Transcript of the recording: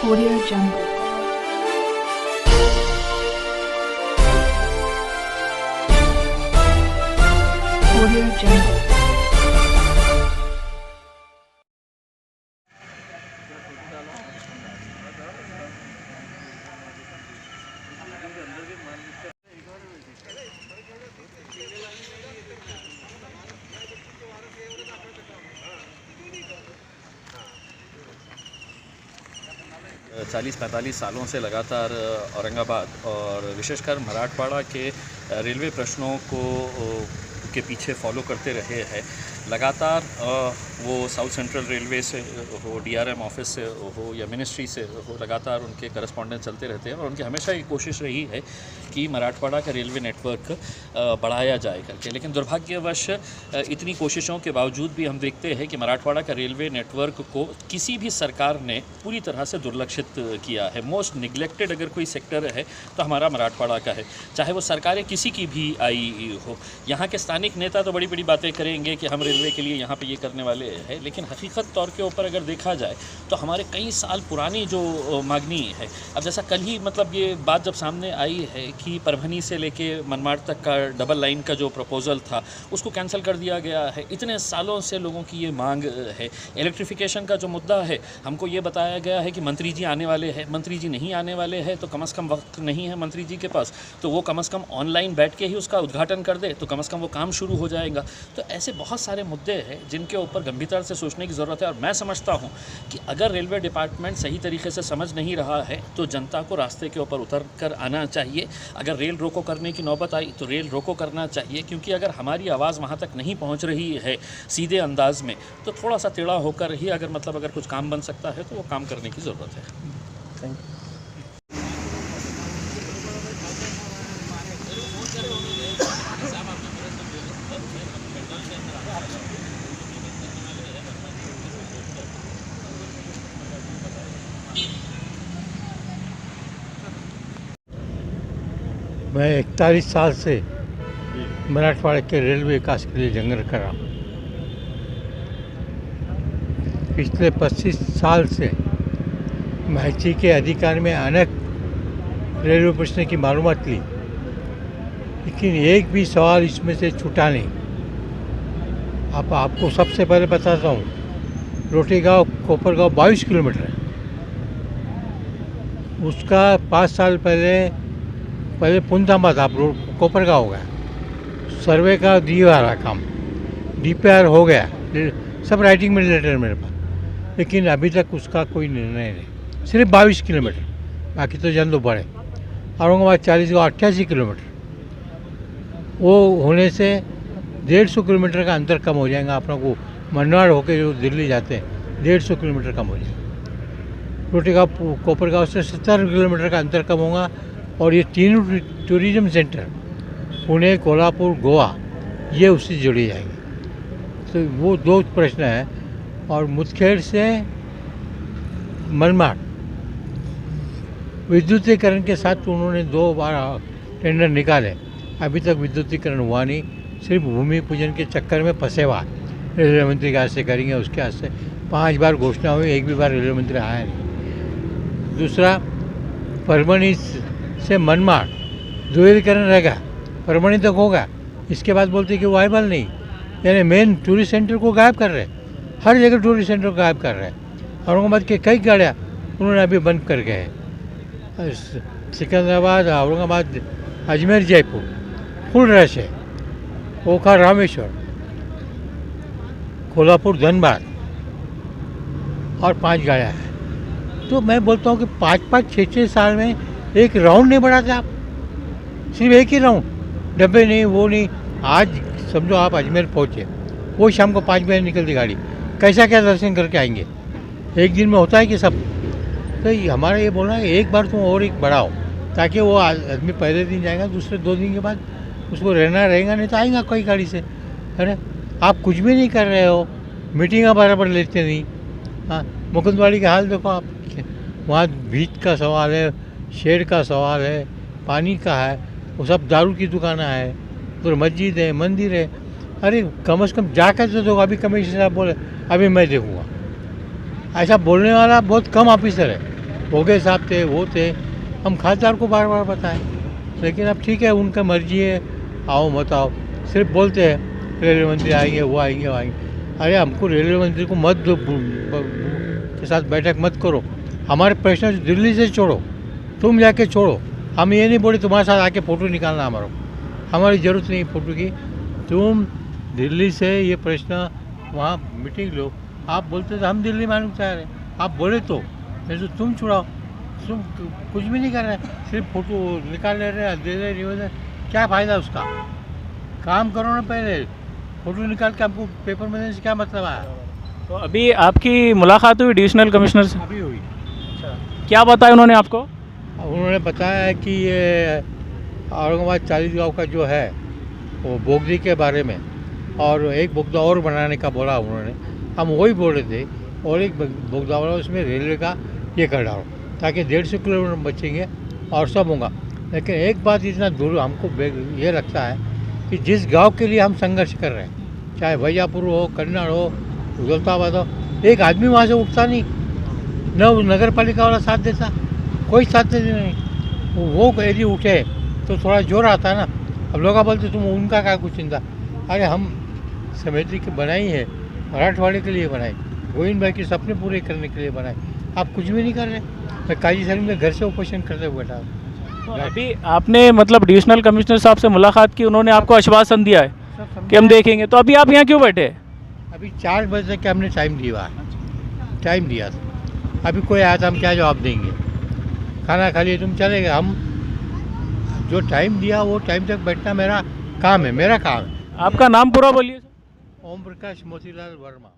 Audio Jungle. Audio Jungle. चालीस 45 सालों से लगातार औरंगाबाद और विशेषकर मराठवाड़ा के रेलवे प्रश्नों के पीछे फॉलो करते रहे हैं। लगातार वो साउथ सेंट्रल रेलवे से हो, डीआरएम ऑफिस से हो या मिनिस्ट्री से हो, लगातार उनके करस्पॉन्डेंस चलते रहते हैं और उनकी हमेशा ये कोशिश रही है कि मराठवाड़ा का रेलवे नेटवर्क बढ़ाया जाए करके। लेकिन दुर्भाग्यवश इतनी कोशिशों के बावजूद भी हम देखते हैं कि मराठवाड़ा का रेलवे नेटवर्क को किसी भी सरकार ने पूरी तरह से दुर्लक्षित किया है। मोस्ट निगलेक्टेड अगर कोई सेक्टर है तो हमारा मराठवाड़ा का है, चाहे वो सरकारें किसी की भी आई हो। यहाँ के स्थानिक नेता तो बड़ी बड़ी बातें करेंगे कि हम रेलवे के लिए यहाँ पे ये करने वाले हैं, लेकिन हकीकत तौर के ऊपर अगर देखा जाए तो हमारे कई साल पुरानी जो मांगनी है, अब जैसा कल ही मतलब ये बात जब सामने आई है कि परभनी से लेके मनमाड़ तक का डबल लाइन का जो प्रपोज़ल था उसको कैंसिल कर दिया गया है। इतने सालों से लोगों की ये मांग है। इलेक्ट्रिफिकेशन का जो मुद्दा है, हमको ये बताया गया है कि मंत्री जी आने वाले हैं। मंत्री जी नहीं आने वाले हैं तो कम से कम वक्त नहीं है मंत्री जी के पास, तो वो कम से कम ऑनलाइन बैठ के ही उसका उद्घाटन कर दे तो कम से कम वो काम शुरू हो जाएगा। तो ऐसे बहुत सारे मुद्दे हैं जिनके ऊपर गंभीरता से सोचने की ज़रूरत है। और मैं समझता हूँ कि अगर रेलवे डिपार्टमेंट सही तरीके से समझ नहीं रहा है तो जनता को रास्ते के ऊपर उतर कर आना चाहिए। अगर रेल रोको करने की नौबत आई तो रेल रोको करना चाहिए, क्योंकि अगर हमारी आवाज़ वहाँ तक नहीं पहुँच रही है सीधे अंदाज में तो थोड़ा सा टेढ़ा होकर ही अगर कुछ काम बन सकता है तो वो काम करने की ज़रूरत है। Thank you. मैं 41 साल से मराठवाड़ा के रेलवे विकास के लिए जंग कर रहा हूँ। पिछले 25 साल से महची के अधिकार में अनेक रेलवे प्रश्न की मालूमात ली, लेकिन एक भी सवाल इसमें से छूटा नहीं। आपको सबसे पहले बताता हूँ, रोटीगांव कोपरगांव 22 किलोमीटर है। उसका 5 साल पहले पुनतामा था, कोपरगांव हो गया। सर्वे का दिया रहा काम, डीपीआर हो गया, सब राइटिंग में लेटर मेरे पास, लेकिन अभी तक उसका कोई निर्णय नहीं। सिर्फ 22 किलोमीटर, बाकी तो जन तो बढ़े। औरंगाबाद 40 का 88 किलोमीटर, वो होने से 150 किलोमीटर का अंतर कम हो जाएगा। अपना को मनमाड़ होकर जो दिल्ली जाते हैं 150 किलोमीटर कम हो जाएगा। रोटीगांव कोपरगांव से 70 किलोमीटर का अंतर कम होगा। और ये तीनों टूरिज्म सेंटर पुणे, कोल्हापुर, गोवा, ये उससे जुड़ी जाएंगे। तो वो दो प्रश्न हैं। और मुदखेड़ से मनमाड़ विद्युतीकरण के साथ उन्होंने 2 बार टेंडर निकाले, अभी तक विद्युतीकरण हुआ नहीं। सिर्फ भूमि पूजन के चक्कर में फंसे हुआ। रेलवे मंत्री के हाथ से करेंगे, उसके हाथ से 5 बार घोषणा हुई, एक भी बार रेलवे मंत्री आया नहीं। दूसरा, परभनी से मनमाड़ द्वितीकरण रहेगा, परभनी तक होगा, इसके बाद बोलते कि वाइबल नहीं। यानी मेन टूरिस्ट सेंटर को गायब कर रहे हैं, हर जगह टूरिस्ट सेंटर को गायब कर रहे हैं। औरंगाबाद के कई गाड़ियाँ उन्होंने अभी बंद कर गए हैं। सिकंदराबाद, औरंगाबाद, अजमेर, जयपुर फुल रश है। ओखा, रामेश्वर, कोल्हापुर, धनबाद और 5 गाड़ियाँ हैं। तो मैं बोलता हूँ कि 5-5, 6-6 साल में एक राउंड नहीं बढ़ाते आप, सिर्फ एक ही राउंड, डब्बे नहीं, वो नहीं। आज समझो आप अजमेर पहुँचे, वो शाम को 5 बजे निकलती गाड़ी, कैसा क्या दर्शन करके आएंगे? एक दिन में होता है कि सब? तो हमारा ये बोलना है एक बार तुम और एक बढ़ाओ, ताकि वो आदमी पहले दिन जाएगा, दूसरे 2 दिन के बाद उसको रहना रहेगा, नहीं तो आएगा कोई गाड़ी से, है ना? आप कुछ भी नहीं कर रहे हो, मीटिंग बराबर लेते नहीं। हाँ, मुकुंदवाड़ी का हाल देखो आप, वहाँ भीत का सवाल है, शेड का सवाल है, पानी का है, वो सब दारू की दुकानें है, फिर मस्जिद है, मंदिर है। अरे कम से कम जाकर तो दो, अभी कमिश्नर साहब बोले अभी मैं देखूँगा। ऐसा बोलने वाला बहुत कम ऑफिसर है। भोगे साहब थे, वो थे, हम खासदार को बार बार बताएं। लेकिन अब ठीक है, उनका मर्जी है, आओ मत आओ, सिर्फ बोलते हैं रेलवे मंत्री आएंगे, वो आएंगे, वो आएंगे। अरे हमको रेलवे मंत्री को मत के साथ बैठक मत करो, हमारे प्रश्न दिल्ली से छोड़ो, तुम जाके छोड़ो। हम ये नहीं बोले तुम्हारे साथ आके फ़ोटो निकालना हमारी ज़रूरत नहीं फ़ोटो की। तुम दिल्ली से ये प्रश्न वहाँ मीटिंग लो। आप बोलते तो हम दिल्ली मालूम चाह रहे, आप बोले तो, नहीं तो तुम छुड़ाओ। तुम कुछ भी नहीं कर रहे, सिर्फ फ़ोटो निकाल ले रहे, दे रहे रिवर्स। क्या फ़ायदा उसका? काम करो ना पहले, फ़ोटो निकाल के हमको पेपर में देने से क्या मतलब आया? तो अभी आपकी मुलाकात हुई डिविजनल कमिश्नर से, अभी हुई। क्या बताया उन्होंने आपको? उन्होंने बताया है कि ये औरंगाबाद 40 गाँव का जो है वो बोगदी के बारे में, और एक बोगदा और बनाने का बोला उन्होंने। हम वही बोल रहे थे, और एक बोगदा वाला उसमें रेलवे का ये कर डालो, ताकि 150 किलोमीटर बचेंगे और सब होगा। लेकिन एक बात इतना दूर हमको ये लगता है कि जिस गांव के लिए हम संघर्ष कर रहे हैं, चाहे भैयापुर हो, कन्नड़ हो, दौलताबाद हो, एक आदमी वहाँ से उठता नहीं, न नगर पालिका वाला साथ देता, कोई साथ देता नहीं। वो यदि उठे तो थोड़ा जोर आता है ना। अब लोग बोलते तुम उनका क्या कुछ चिंता। अरे हम समिति की बनाई है, मराठवाड़े के लिए बनाई, गोविंद भाई के सपने पूरे करने के लिए बनाई। आप कुछ भी नहीं कर रहे। मैं काजी सर में घर से उपोषण करते हुए बैठा। तो अभी आपने मतलब डिविजनल कमिश्नर साहब से मुलाकात की, उन्होंने आपको आश्वासन दिया है कि हम देखेंगे, तो अभी आप यहाँ क्यों बैठे? अभी 4 बजे तक हमने टाइम दिया था। अभी कोई आया था, हम क्या जवाब देंगे? खाना खा लिए तुम चले गए। हम जो टाइम दिया वो टाइम तक बैठना मेरा काम है। आपका नाम पूरा बोलिए। ओम प्रकाश मोतीलाल वर्मा।